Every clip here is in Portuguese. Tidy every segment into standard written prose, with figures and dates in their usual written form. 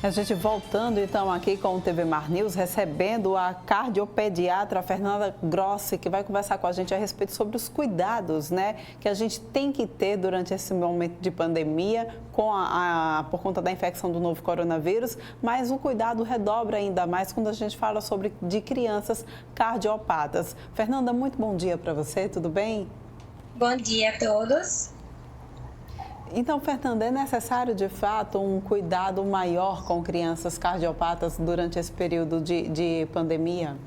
A gente voltando então aqui com o TV Mar News, recebendo a cardiopediatra Fernanda Grossi, que vai conversar com a gente a respeito sobre os cuidados, né, que a gente tem que ter durante esse momento de pandemia por conta da infecção do novo coronavírus, mas o cuidado redobra ainda mais quando a gente fala de crianças cardiopatas. Fernanda, muito bom dia para você, tudo bem? Bom dia a todos. Então, Fernanda, é necessário, de fato, um cuidado maior com crianças cardiopatas durante esse período de pandemia?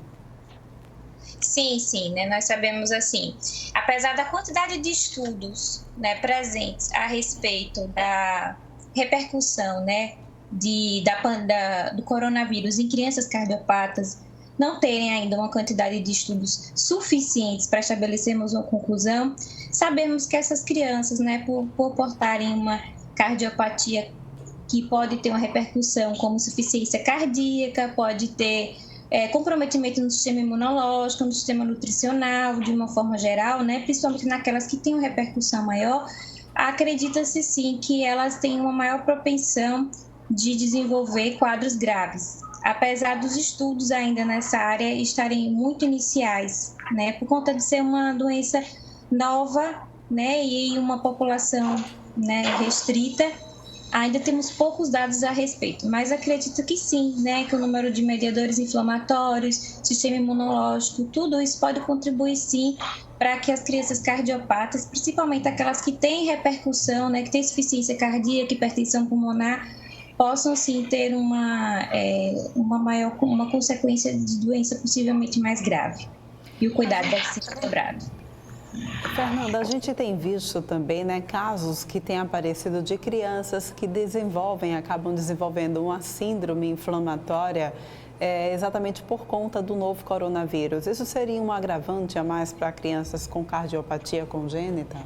Sim, né? Nós sabemos assim, apesar da quantidade de estudos, né, presentes a respeito da repercussão, né, do coronavírus em crianças cardiopatas, não terem ainda uma quantidade de estudos suficientes para estabelecermos uma conclusão, sabemos que essas crianças, né, por portarem uma cardiopatia que pode ter uma repercussão como insuficiência cardíaca, pode ter comprometimento no sistema imunológico, no sistema nutricional, de uma forma geral, né, principalmente naquelas que têm uma repercussão maior, acredita-se sim que elas têm uma maior propensão de desenvolver quadros graves. Apesar dos estudos ainda nessa área estarem muito iniciais, né, por conta de ser uma doença nova, né, e em uma população, né, restrita, ainda temos poucos dados a respeito, mas acredito que sim, né, que o número de mediadores inflamatórios, sistema imunológico, tudo isso pode contribuir sim para que as crianças cardiopatas, principalmente aquelas que têm repercussão, né, que têm insuficiência cardíaca, hipertensão pulmonar, possam sim ter uma consequência de doença possivelmente mais grave. E o cuidado deve ser cobrado. Fernanda, a gente tem visto também, né, casos que têm aparecido de crianças que acabam desenvolvendo uma síndrome inflamatória exatamente por conta do novo coronavírus. Isso seria um agravante a mais para crianças com cardiopatia congênita?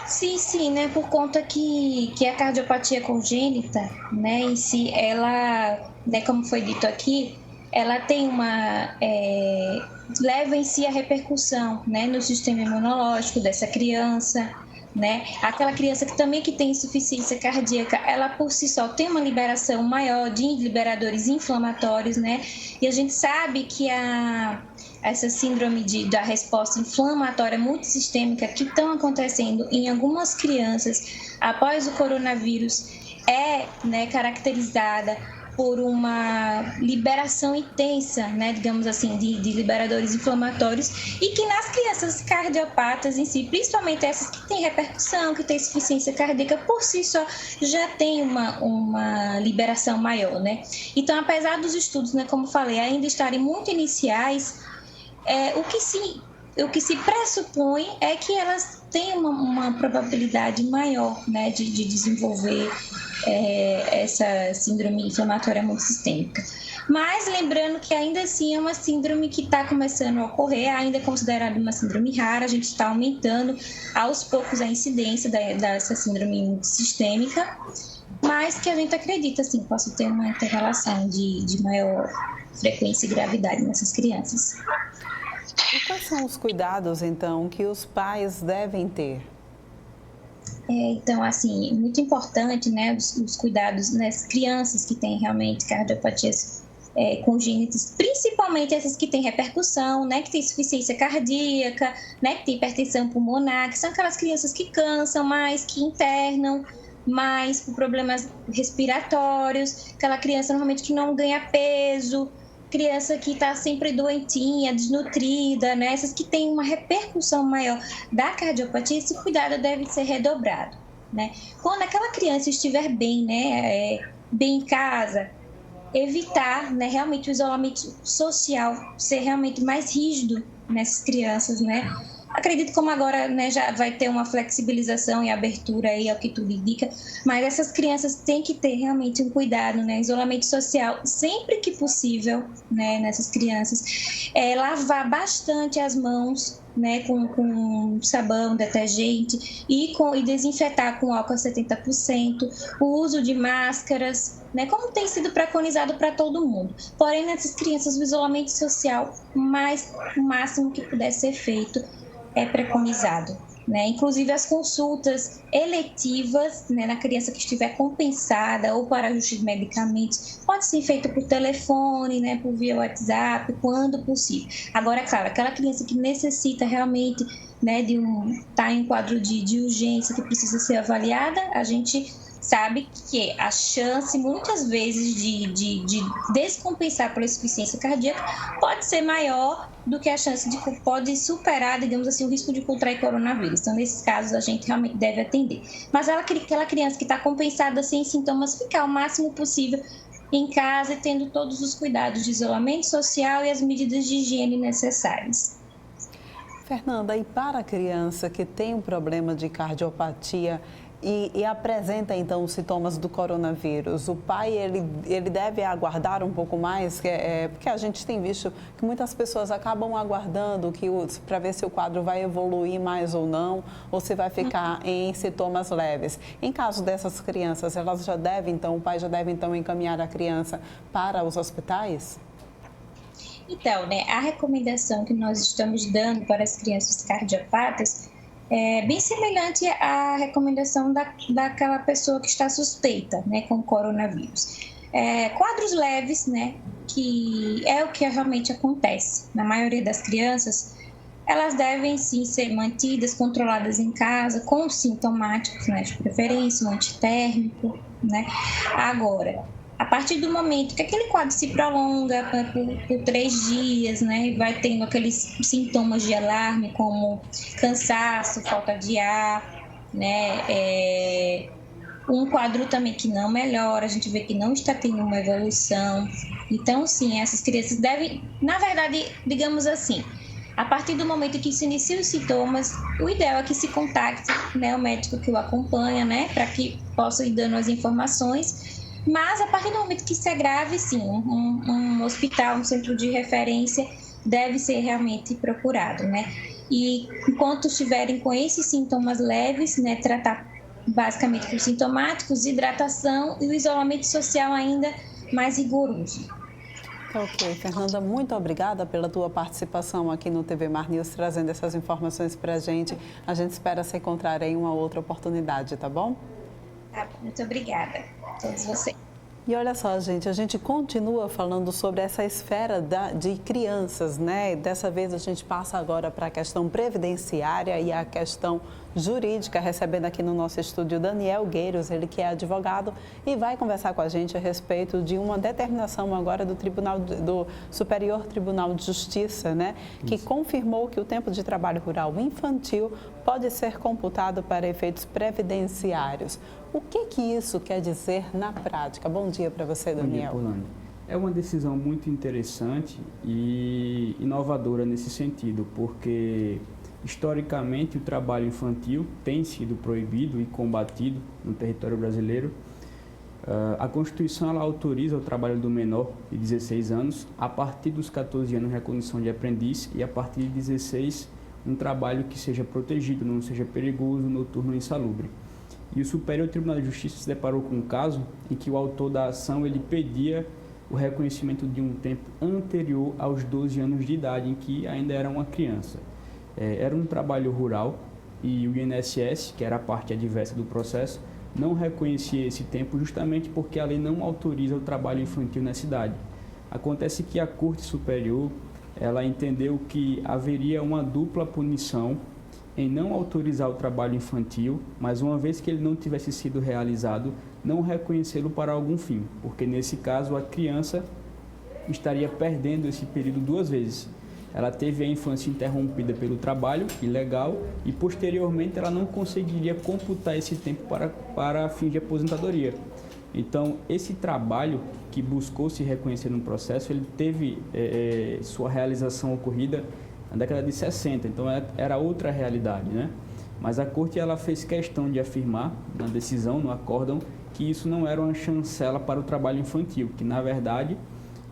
Sim, né? Por conta que a cardiopatia congênita, né, em si, ela, né, como foi dito aqui, ela tem leva em si a repercussão, né, no sistema imunológico dessa criança, né? Aquela criança que também tem insuficiência cardíaca, ela por si só tem uma liberação maior de liberadores inflamatórios, né? E a gente sabe que essa síndrome da resposta inflamatória multissistêmica que estão acontecendo em algumas crianças após o coronavírus né, caracterizada por uma liberação intensa, né, digamos assim, de liberadores inflamatórios, e que nas crianças cardiopatas em si, principalmente essas que têm repercussão, que têm insuficiência cardíaca, por si só já tem uma liberação maior, né? Então, apesar dos estudos, né, como falei, ainda estarem muito iniciais, o que se pressupõe é que elas têm uma probabilidade maior, né, de desenvolver essa síndrome inflamatória multissistêmica. Mas lembrando que ainda assim é uma síndrome que está começando a ocorrer, ainda é considerada uma síndrome rara, a gente está aumentando aos poucos a incidência dessa síndrome multissistêmica, mas que a gente acredita, assim, possa ter uma interrelação de maior frequência e gravidade nessas crianças. E quais são os cuidados, então, que os pais devem ter? Então, assim, muito importante, né, os cuidados nas crianças que têm realmente cardiopatias congênitas, principalmente essas que têm repercussão, né, que têm insuficiência cardíaca, né, que têm hipertensão pulmonar, que são aquelas crianças que cansam mais, que internam mais por problemas respiratórios, aquela criança normalmente que não ganha peso, criança que está sempre doentinha, desnutrida, né? Essas que têm uma repercussão maior da cardiopatia, esse cuidado deve ser redobrado, né? Quando aquela criança estiver bem, né, bem em casa, evitar, né, realmente o isolamento social, ser realmente mais rígido nessas crianças, né? Acredito como agora, né, já vai ter uma flexibilização e abertura aí, ao que tudo indica, mas essas crianças têm que ter realmente um cuidado, né, isolamento social sempre que possível, né, nessas crianças, lavar bastante as mãos, né, com sabão, detergente e desinfetar com álcool a 70%, o uso de máscaras, né, como tem sido preconizado para todo mundo. Porém, nessas crianças, o isolamento social o máximo que puder ser feito é preconizado, né? Inclusive as consultas eletivas, né, na criança que estiver compensada ou para ajuste de medicamentos, pode ser feito por telefone, né, por via WhatsApp, quando possível. Agora, é claro, aquela criança que necessita realmente, né, tá em quadro de urgência que precisa ser avaliada, a gente sabe que a chance, muitas vezes, de descompensar pela insuficiência cardíaca pode ser maior do que a chance pode superar, digamos assim, o risco de contrair coronavírus. Então, nesses casos, a gente realmente deve atender. Mas aquela criança que está compensada sem sintomas, ficar o máximo possível em casa e tendo todos os cuidados de isolamento social e as medidas de higiene necessárias. Fernanda, e para a criança que tem um problema de cardiopatia e apresenta então os sintomas do coronavírus, o pai ele deve aguardar um pouco mais, porque a gente tem visto que muitas pessoas acabam aguardando para ver se o quadro vai evoluir mais ou não, ou se vai ficar em sintomas leves. Em caso dessas crianças, elas já devem então, o pai já deve então encaminhar a criança para os hospitais? Então, né, a recomendação que nós estamos dando para as crianças cardiopatas é bem semelhante à recomendação daquela pessoa que está suspeita, né, com coronavírus. Quadros leves, né, que é o que realmente acontece. Na maioria das crianças, elas devem sim ser mantidas, controladas em casa, com sintomáticos, né, de preferência, um antitérmico, né. Agora, a partir do momento que aquele quadro se prolonga por 3 dias, né, e vai tendo aqueles sintomas de alarme como cansaço, falta de ar, né, um quadro também que não melhora, a gente vê que não está tendo uma evolução. Então, sim, essas crianças devem, na verdade, digamos assim, a partir do momento que se iniciam os sintomas, o ideal é que se contacte, né, o médico que o acompanha, né, para que possa ir dando as informações. Mas, a partir do momento que isso é grave, sim, um hospital, um centro de referência deve ser realmente procurado, né? E enquanto estiverem com esses sintomas leves, né, tratar basicamente por sintomáticos, hidratação e o isolamento social ainda mais rigoroso. Ok, Fernanda, muito obrigada pela tua participação aqui no TV Mar News, trazendo essas informações para a gente. A gente espera se encontrar em uma outra oportunidade, tá bom? Muito obrigada a todos vocês. E olha só, gente, a gente continua falando sobre essa esfera de crianças, né? Dessa vez a gente passa agora para a questão previdenciária e a questão jurídica, recebendo aqui no nosso estúdio Daniel Gueiros, ele que é advogado e vai conversar com a gente a respeito de uma determinação agora do Superior Tribunal de Justiça, né? Que confirmou que o tempo de trabalho rural infantil pode ser computado para efeitos previdenciários. O que isso quer dizer na prática? Bom dia para você, Daniel. Bom dia, Polani. É uma decisão muito interessante e inovadora nesse sentido, porque historicamente o trabalho infantil tem sido proibido e combatido no território brasileiro. A Constituição ela autoriza o trabalho do menor de 16 anos, a partir dos 14 anos na condição de aprendiz e a partir de 16 um trabalho que seja protegido, não seja perigoso, noturno e insalubre. E o Superior Tribunal de Justiça se deparou com um caso em que o autor da ação ele pedia o reconhecimento de um tempo anterior aos 12 anos de idade, em que ainda era uma criança. Era um trabalho rural e o INSS, que era a parte adversa do processo, não reconhecia esse tempo justamente porque a lei não autoriza o trabalho infantil nessa idade. Acontece que a Corte Superior ela entendeu que haveria uma dupla punição em não autorizar o trabalho infantil, mas uma vez que ele não tivesse sido realizado, não reconhecê-lo para algum fim, porque nesse caso a criança estaria perdendo esse período 2 vezes. Ela teve a infância interrompida pelo trabalho ilegal e posteriormente ela não conseguiria computar esse tempo para fins de aposentadoria. Então, esse trabalho que buscou se reconhecer no processo, ele teve sua realização ocorrida na década de 60, então era outra realidade, né? Mas a Corte ela fez questão de afirmar na decisão, no acórdão, que isso não era uma chancela para o trabalho infantil, que na verdade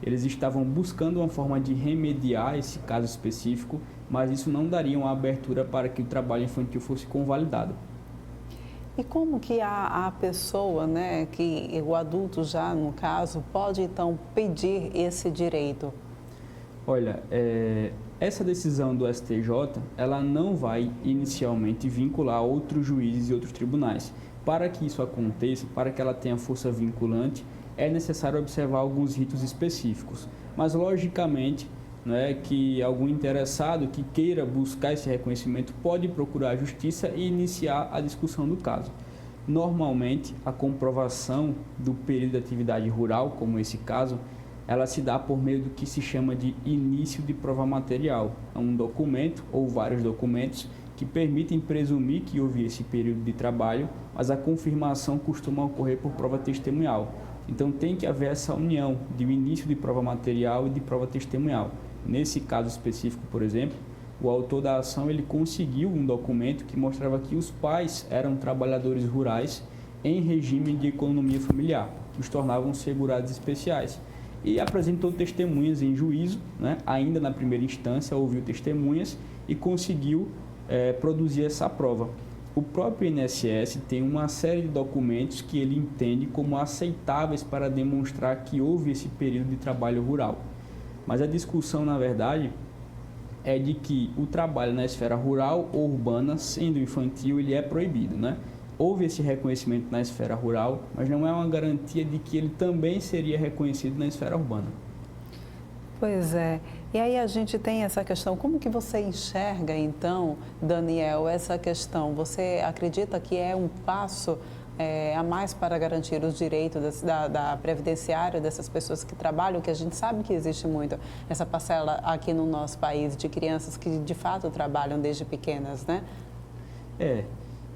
eles estavam buscando uma forma de remediar esse caso específico, mas isso não daria uma abertura para que o trabalho infantil fosse convalidado. E como que a pessoa, né, que o adulto já no caso, pode então pedir esse direito? Olha, Essa decisão do STJ, ela não vai inicialmente vincular outros juízes e outros tribunais. Para que isso aconteça, para que ela tenha força vinculante, é necessário observar alguns ritos específicos. Mas, logicamente, que algum interessado que queira buscar esse reconhecimento pode procurar a justiça e iniciar a discussão do caso. Normalmente, a comprovação do período de atividade rural, como esse caso, ela se dá por meio do que se chama de início de prova material. É um documento ou vários documentos que permitem presumir que houve esse período de trabalho, mas a confirmação costuma ocorrer por prova testemunhal. Então tem que haver essa união de início de prova material e de prova testemunhal. Nesse caso específico, por exemplo, o autor da ação ele conseguiu um documento que mostrava que os pais eram trabalhadores rurais em regime de economia familiar, que os tornavam segurados especiais. E apresentou testemunhas em juízo, ainda na primeira instância, ouviu testemunhas e conseguiu produzir essa prova. O próprio INSS tem uma série de documentos que ele entende como aceitáveis para demonstrar que houve esse período de trabalho rural. Mas a discussão, na verdade, é de que o trabalho na esfera rural ou urbana, sendo infantil, ele é proibido, Houve esse reconhecimento na esfera rural, mas não é uma garantia de que ele também seria reconhecido na esfera urbana. Pois é. E aí a gente tem essa questão, como que você enxerga, então, Daniel, essa questão? Você acredita que é um passo a mais para garantir os direitos da previdenciária dessas pessoas que trabalham, que a gente sabe que existe muito essa parcela aqui no nosso país de crianças que de fato trabalham desde pequenas,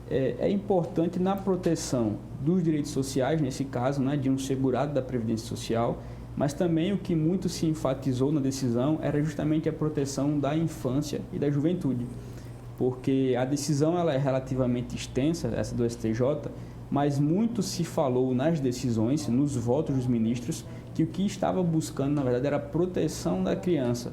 É importante na proteção dos direitos sociais, nesse caso, de um segurado da Previdência Social, mas também o que muito se enfatizou na decisão era justamente a proteção da infância e da juventude, porque a decisão ela é relativamente extensa, essa do STJ, mas muito se falou nas decisões, nos votos dos ministros, que o que estava buscando, na verdade, era a proteção da criança.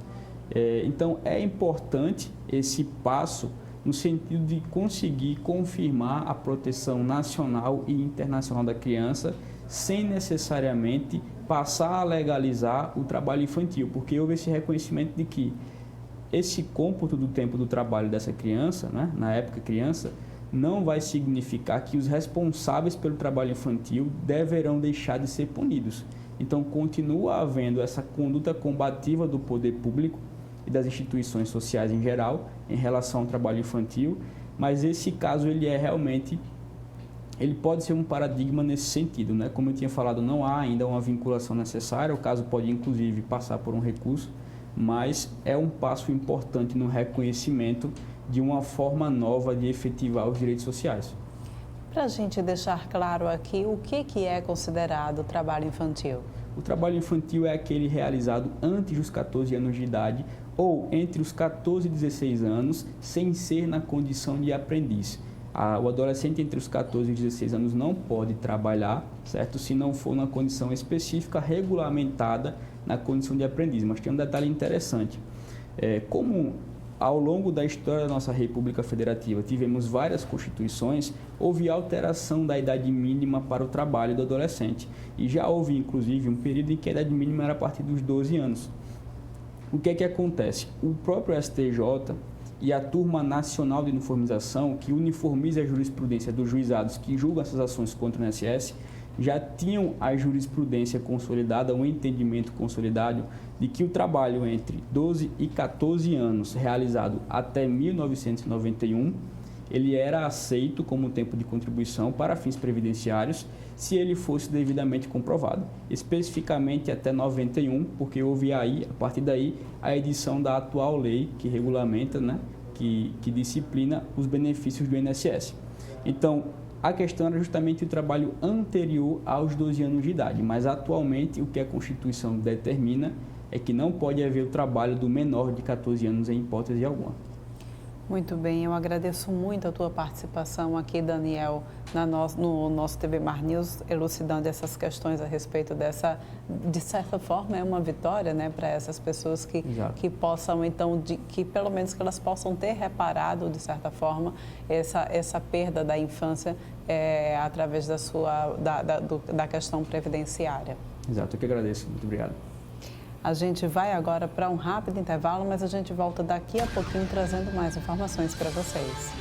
Então, é importante esse passo no sentido de conseguir confirmar a proteção nacional e internacional da criança, sem necessariamente passar a legalizar o trabalho infantil, porque houve esse reconhecimento de que esse cômputo do tempo do trabalho dessa criança, na época criança, não vai significar que os responsáveis pelo trabalho infantil deverão deixar de ser punidos. Então, continua havendo essa conduta combativa do poder público e das instituições sociais em geral em relação ao trabalho infantil, mas esse caso ele pode ser um paradigma nesse sentido, Como eu tinha falado, não há ainda uma vinculação necessária, o caso pode inclusive passar por um recurso, mas é um passo importante no reconhecimento de uma forma nova de efetivar os direitos sociais. Para a gente deixar claro aqui, o que é considerado trabalho infantil? O trabalho infantil é aquele realizado antes dos 14 anos de idade ou entre os 14 e 16 anos, sem ser na condição de aprendiz. O adolescente entre os 14 e 16 anos não pode trabalhar, certo? Se não for na condição específica regulamentada na condição de aprendiz. Mas tem um detalhe interessante. Como ao longo da história da nossa República Federativa tivemos várias constituições, houve alteração da idade mínima para o trabalho do adolescente. E já houve, inclusive, um período em que a idade mínima era a partir dos 12 anos. O que é que acontece? O próprio STJ e a Turma Nacional de Uniformização, que uniformiza a jurisprudência dos juizados que julgam essas ações contra o INSS, já tinham a jurisprudência consolidada, um entendimento consolidado de que o trabalho entre 12 e 14 anos, realizado até 1991, ele era aceito como tempo de contribuição para fins previdenciários se ele fosse devidamente comprovado. Especificamente até 91, porque houve aí, a partir daí, a edição da atual lei que regulamenta, que disciplina os benefícios do INSS. Então, a questão era justamente o trabalho anterior aos 12 anos de idade, mas atualmente o que a Constituição determina é que não pode haver o trabalho do menor de 14 anos em hipótese alguma. Muito bem, eu agradeço muito a tua participação aqui, Daniel, no nosso TV Mar News, elucidando essas questões a respeito dessa, de certa forma, é uma vitória, para essas pessoas que possam, então, que pelo menos que elas possam ter reparado, de certa forma, essa perda da infância através da questão previdenciária. Exato, eu que agradeço. Muito obrigado. A gente vai agora para um rápido intervalo, mas a gente volta daqui a pouquinho trazendo mais informações para vocês.